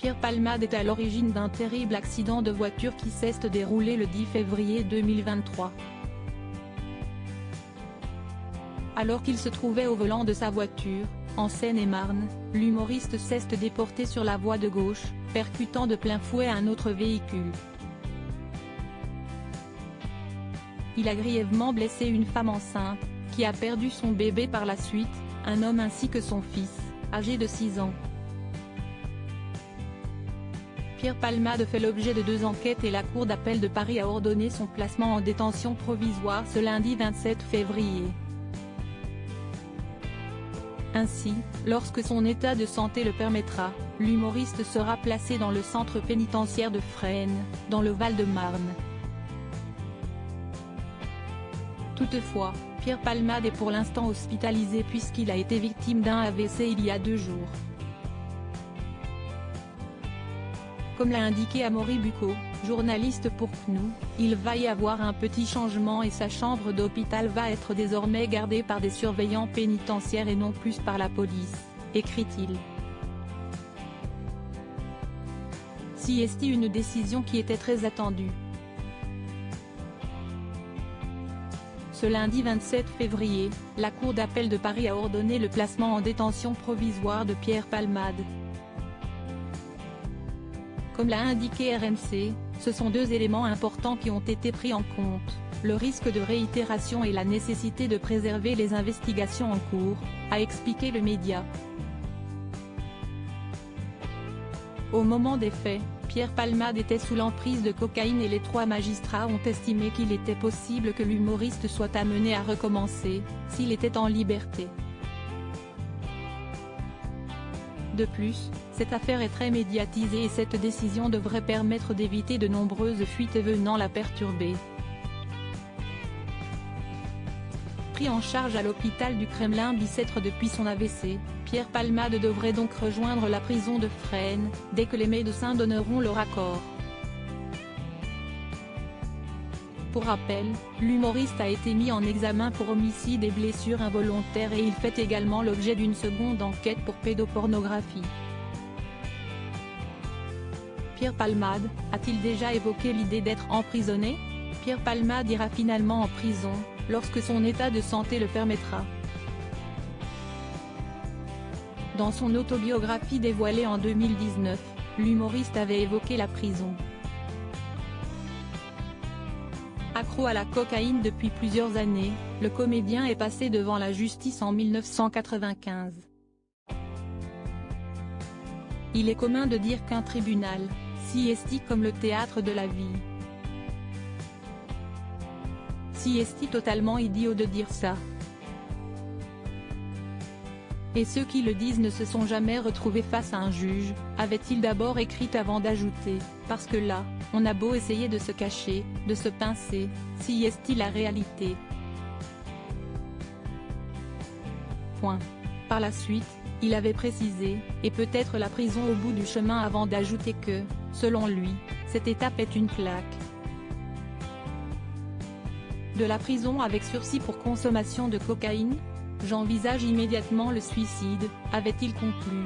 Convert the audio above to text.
Pierre Palmade est à l'origine d'un terrible accident de voiture qui s'est déroulé le 10 février 2023. Alors qu'il se trouvait au volant de sa voiture, en Seine-et-Marne, l'humoriste s'est déporté sur la voie de gauche, percutant de plein fouet un autre véhicule. Il a grièvement blessé une femme enceinte, qui a perdu son bébé par la suite, un homme ainsi que son fils, âgé de 6 ans. Pierre Palmade fait l'objet de 2 enquêtes et la Cour d'appel de Paris a ordonné son placement en détention provisoire ce lundi 27 février. Ainsi, lorsque son état de santé le permettra, l'humoriste sera placé dans le centre pénitentiaire de Fresnes, dans le Val-de-Marne. Toutefois, Pierre Palmade est pour l'instant hospitalisé puisqu'il a été victime d'un AVC il y a 2 jours. Comme l'a indiqué Amaury Bucco, journaliste pour CNU, il va y avoir un petit changement et sa chambre d'hôpital va être désormais gardée par des surveillants pénitentiaires et non plus par la police, écrit-il. C'est une décision qui était très attendue. Ce lundi 27 février, la Cour d'appel de Paris a ordonné le placement en détention provisoire de Pierre Palmade. Comme l'a indiqué RMC, ce sont 2 éléments importants qui ont été pris en compte, le risque de réitération et la nécessité de préserver les investigations en cours, a expliqué le média. Au moment des faits, Pierre Palmade était sous l'emprise de cocaïne et les 3 magistrats ont estimé qu'il était possible que l'humoriste soit amené à recommencer, s'il était en liberté. De plus, cette affaire est très médiatisée et cette décision devrait permettre d'éviter de nombreuses fuites venant la perturber. Pris en charge à l'hôpital du Kremlin-Bicêtre depuis son AVC, Pierre Palmade devrait donc rejoindre la prison de Fresnes, dès que les médecins donneront leur accord. Pour rappel, l'humoriste a été mis en examen pour homicide et blessures involontaires et il fait également l'objet d'une seconde enquête pour pédopornographie. Pierre Palmade, a-t-il déjà évoqué l'idée d'être emprisonné? Pierre Palmade ira finalement en prison, lorsque son état de santé le permettra. Dans son autobiographie dévoilée en 2019, l'humoriste avait évoqué la prison. Accro à la cocaïne depuis plusieurs années, le comédien est passé devant la justice en 1995. Il est commun de dire qu'un tribunal, c'est comme le théâtre de la vie. C'est totalement idiot de dire ça. Et ceux qui le disent ne se sont jamais retrouvés face à un juge, avait-il d'abord écrit avant d'ajouter, parce que là, on a beau essayer de se cacher, de se pincer, c'est la réalité. Point. Par la suite, il avait précisé, et peut-être la prison au bout du chemin avant d'ajouter que, selon lui, cette étape est une claque. De la prison avec sursis pour consommation de cocaïne ? J'envisage immédiatement le suicide, avait-il conclu.